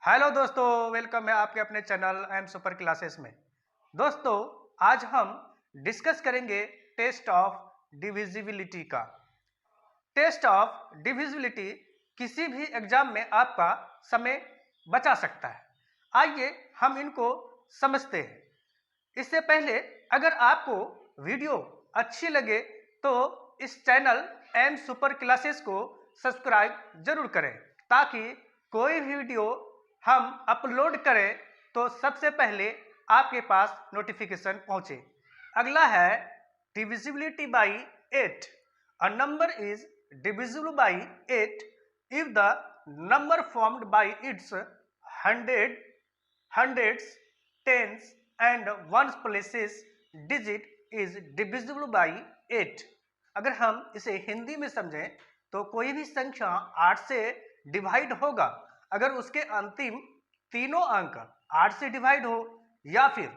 Hello दोस्तों, welcome है आपके अपने चैनल एम सुपर क्लासेस में। दोस्तों, आज हम डिस्कस करेंगे टेस्ट ऑफ डिविजिबिलिटी का। टेस्ट ऑफ डिविजिबिलिटी किसी भी एग्जाम में आपका समय बचा सकता है। आइए हम इनको समझते हैं। इससे पहले अगर आपको वीडियो अच्छी लगे तो इस चैनल एम सुपर क्लासेस को सब्सक्राइब जरूर करें, ताकि कोई भी वीडियो हम अपलोड करें तो सबसे पहले आपके पास नोटिफिकेशन पहुंचे। अगला है divisibility by 8। A number is divisible by 8 if the number formed by its hundreds, tens and ones places digit is divisible by 8। अगर हम इसे हिंदी में समझें तो कोई भी संख्या 8 से डिवाइड होगा अगर उसके अंतिम तीनों अंक 8 से डिवाइड हो, या फिर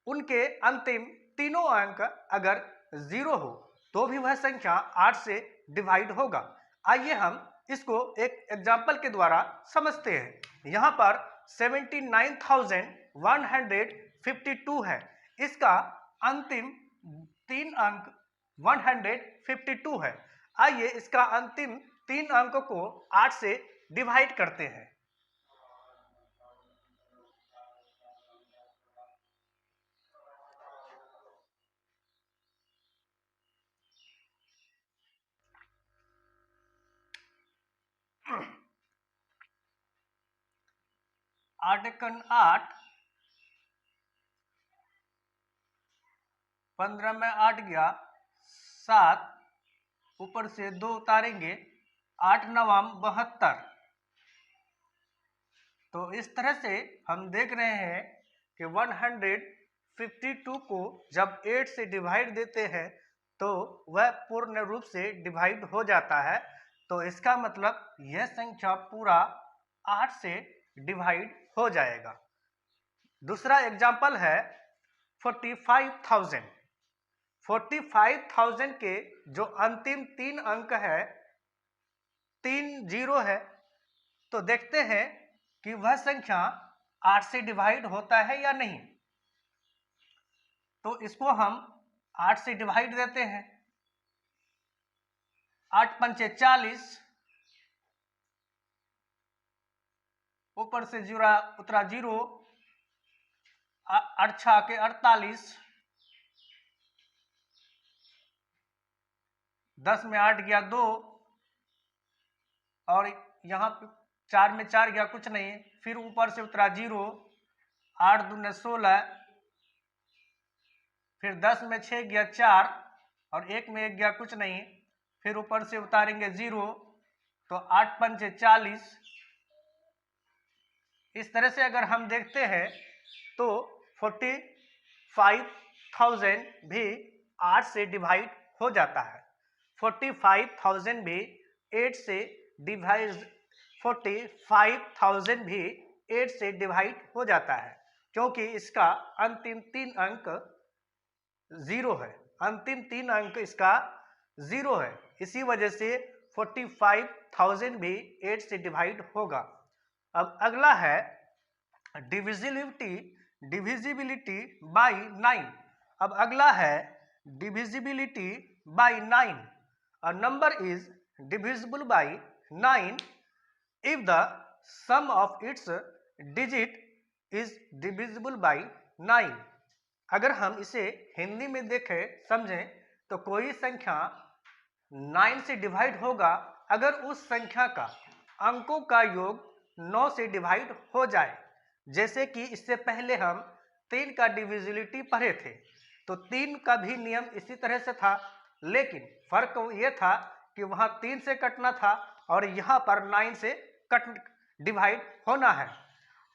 उनके अंतिम तीनों अंक अगर 0 हो तो भी वह संख्या 8 से डिवाइड होगा। आइए हम इसको एक एग्जाम्पल के द्वारा समझते हैं। यहाँ पर 79,152 है। इसका अंतिम तीन अंक 152 है। आइए इसका अंतिम तीन अंक को 8 से डिवाइड करते हैं। आठ एकन 8, 15 में 8 गया 7, ऊपर से 2 उतारेंगे, 8 नवम 72। तो इस तरह से हम देख रहे हैं कि 152 को जब 8 से डिवाइड देते हैं तो वह पूर्ण रूप से डिवाइड हो जाता है। तो इसका मतलब यह संख्या पूरा 8 से डिवाइड हो जाएगा। दूसरा एग्जाम्पल है 45,000। 45,000 के जो अंतिम तीन अंक है 3 0 है, तो देखते हैं कि वह संख्या 8 से डिवाइड होता है या नहीं। तो इसको हम 8 से डिवाइड देते हैं। 8 पंचे 40, ऊपर से जीरो उतरा 0, 8 छः के 48, 10 में 8 गया 2, और यहाँ 4 में 4 गया कुछ नहीं, फिर ऊपर से उतरा 0, 8 दूने 16, फिर 10 में 6 गया 4, और 1 में 1 गया कुछ नहीं, फिर ऊपर से उतारेंगे 0, तो 8 पंचे 40। इस तरह से अगर हम देखते हैं तो 45,000 भी 8 से डिवाइड हो जाता है। 45,000 भी 8 से डिवाइड 45,000 भी 8 से डिवाइड हो जाता है, क्योंकि इसका अंतिम तीन अंक 0 है। अंतिम तीन अंक इसका 0 है, इसी वजह से 45,000 भी 8 से डिवाइड होगा। अब अगला है डिविजिबिलिटी बाई 9। अब अगला है divisibility by 9। A number is divisible by 9 if the sum of its digit is divisible by 9। अगर हम इसे हिंदी में देखें समझें तो कोई संख्या 9 से डिवाइड होगा अगर उस संख्या का अंकों का योग 9 से डिवाइड हो जाए। जैसे कि इससे पहले हम 3 का डिविजिबिलिटी पढ़े थे, तो 3 का भी नियम इसी तरह से था, लेकिन फर्क ये था कि वहाँ 3 से कटना था और यहाँ पर 9 से डिवाइड होना है।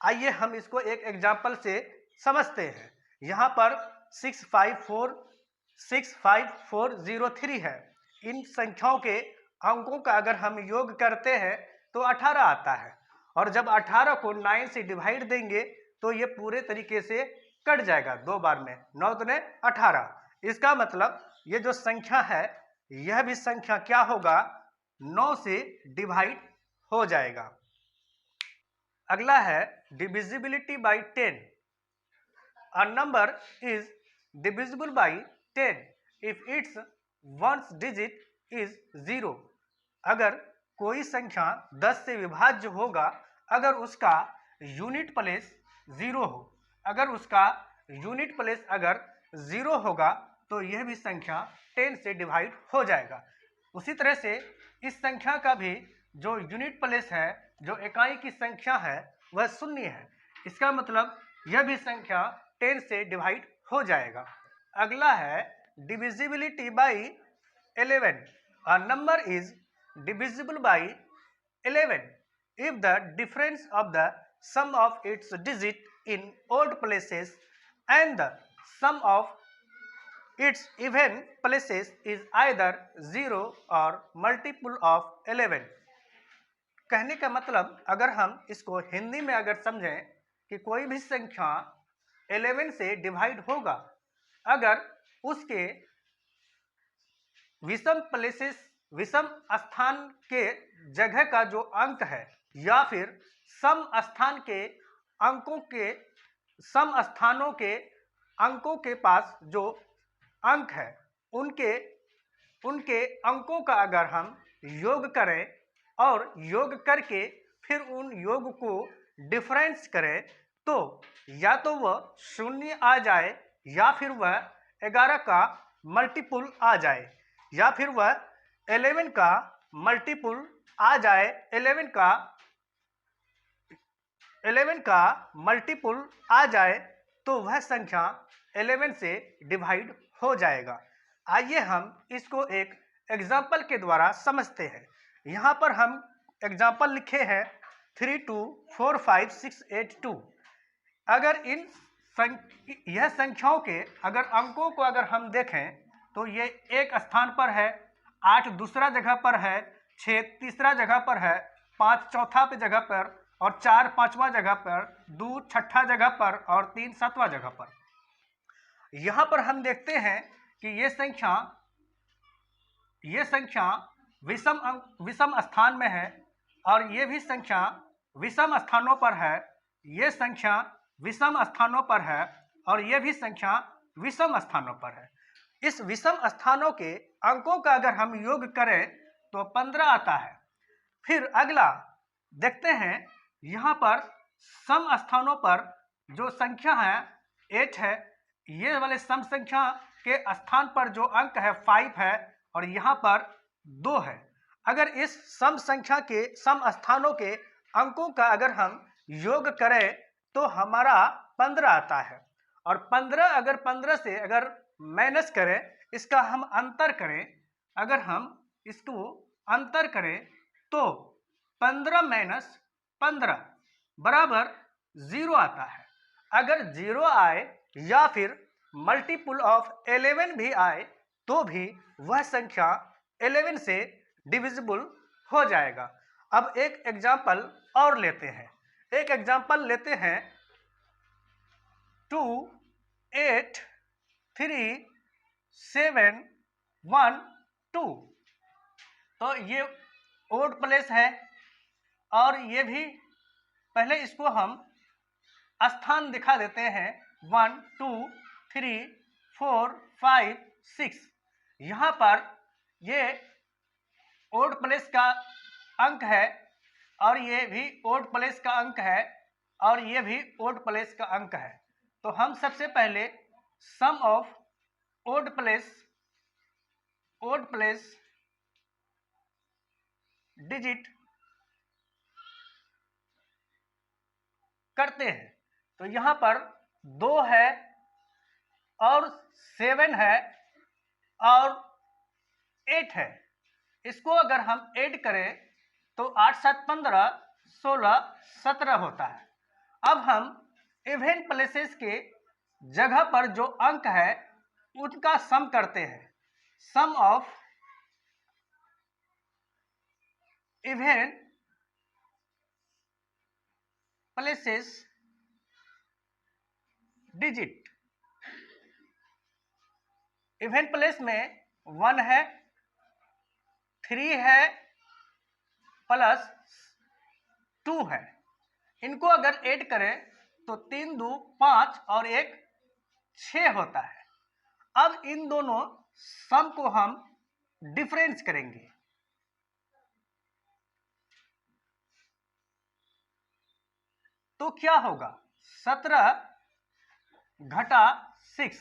आइए हम इसको एक एग्जाम्पल से समझते हैं। यहाँ पर 65403 है। इन संख्याओं के अंकों का अगर हम योग करते हैं तो 18 आता है, और जब 18 को 9 से डिवाइड देंगे तो ये पूरे तरीके से कट जाएगा 2 बार में। 9 दूने 18। इसका मतलब ये जो संख्या है यह भी संख्या क्या होगा, 9 से डिवाइड हो जाएगा। अगला है divisibility by 10। A number is divisible by 10 if it's ones digit is 0। अगर कोई संख्या 10 से विभाज्य होगा अगर उसका यूनिट प्लेस 0 हो। अगर उसका यूनिट प्लेस अगर 0 होगा तो यह भी संख्या 10 से डिवाइड हो जाएगा। उसी तरह से इस संख्या का भी जो यूनिट प्लेस है, जो इकाई की संख्या है, वह शून्य है। इसका मतलब यह भी संख्या 10 से डिवाइड हो जाएगा। अगला है divisibility by 11। A number is divisible by 11 if the difference of the sum of its digit in odd places and the sum of its even places is either 0 or multiple of 11। कहने का मतलब अगर हम इसको हिंदी में अगर समझें कि कोई भी संख्या 11 से डिवाइड होगा अगर उसके विषम प्लेसेस, विषम स्थान के जगह का जो अंक है या फिर सम स्थान के अंकों के, सम स्थानों के अंकों के पास जो अंक है उनके अंकों का अगर हम योग करें और योग करके फिर उन योग को डिफरेंस करें तो या तो वह शून्य आ जाए या फिर वह 11 का मल्टीपुल आ जाए या फिर वह 11 का मल्टीपुल आ जाए, 11 का मल्टीपुल आ जाए तो वह संख्या 11 से डिवाइड हो जाएगा। आइए हम इसको एक एग्जाम्पल के द्वारा समझते हैं। यहाँ पर हम एग्जाम्पल लिखे हैं 3 2 4 5 6 8 2। अगर यह संख्याओं के अगर अंकों को अगर हम देखें तो ये एक स्थान पर है, 8 दूसरा जगह पर है, 6 तीसरा जगह पर है, 5 चौथा पे जगह पर और 4 पांचवा जगह पर, 2 छठा जगह पर और 3 सातवां जगह पर। यहाँ पर हम देखते हैं कि ये संख्या विषम स्थान में है और ये भी संख्या विषम स्थानों पर है, ये संख्या विषम स्थानों पर है और ये भी संख्या विषम स्थानों पर है। इस विषम स्थानों के अंकों का अगर हम योग करें तो 15 आता है। फिर अगला देखते हैं, यहाँ पर सम स्थानों पर जो संख्या है 8 है, ये वाले सम संख्या के स्थान पर जो अंक है 5 है और यहाँ पर 2 है। अगर इस सम संख्या के सम स्थानों के अंकों का अगर हम योग करें तो हमारा 15 आता है और 15 अगर 15 से अगर माइनस करें, इसका हम अंतर करें, अगर हम इसको अंतर करें तो 15 माइनस 15 बराबर 0 आता है। अगर 0 आए या फिर मल्टीपुल ऑफ 11 भी आए तो भी वह संख्या 11 से डिविजिबल हो जाएगा। अब एक एग्जाम्पल और लेते हैं, एक एग्जाम्पल लेते हैं 2 8 3 7 1 2। तो ये ओड प्लेस है और ये भी पहले इसको हम स्थान दिखा देते हैं 1 2 3 4 5 6। यहाँ पर ये ओड प्लेस का अंक है और ये भी ओड प्लेस का अंक है और ये भी ओड प्लेस का अंक है। तो हम सबसे पहले सम ऑफ ओड प्लेस डिजिट करते हैं। तो यहाँ पर 2 है और 7 है और 8 है। इसको अगर हम ऐड करें तो 8 7 15 16 17 होता है। अब हम इवन प्लेसेस के जगह पर जो अंक है उनका सम करते हैं। Sum of even places digit. Even place में 1 है, 3 है प्लस 2 है। इनको अगर ऐड करें तो 3 2 5 और 1 6 होता है। अब इन दोनों सम को हम डिफरेंस करेंगे। तो क्या होगा? 17 घटा 6,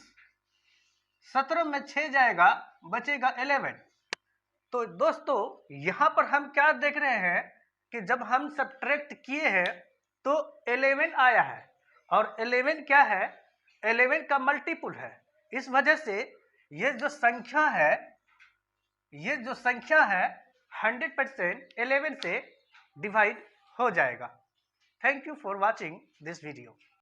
17 में 6 जाएगा, बचेगा 11। तो दोस्तों यहां पर हम क्या देख रहे हैं कि जब हम सब्ट्रैक्ट किए हैं तो 11 आया है, और 11 क्या है? 11 का मल्टीपुल है। इस वजह से ये जो संख्या है 100% 11 से डिवाइड हो जाएगा। Thank you for watching this video.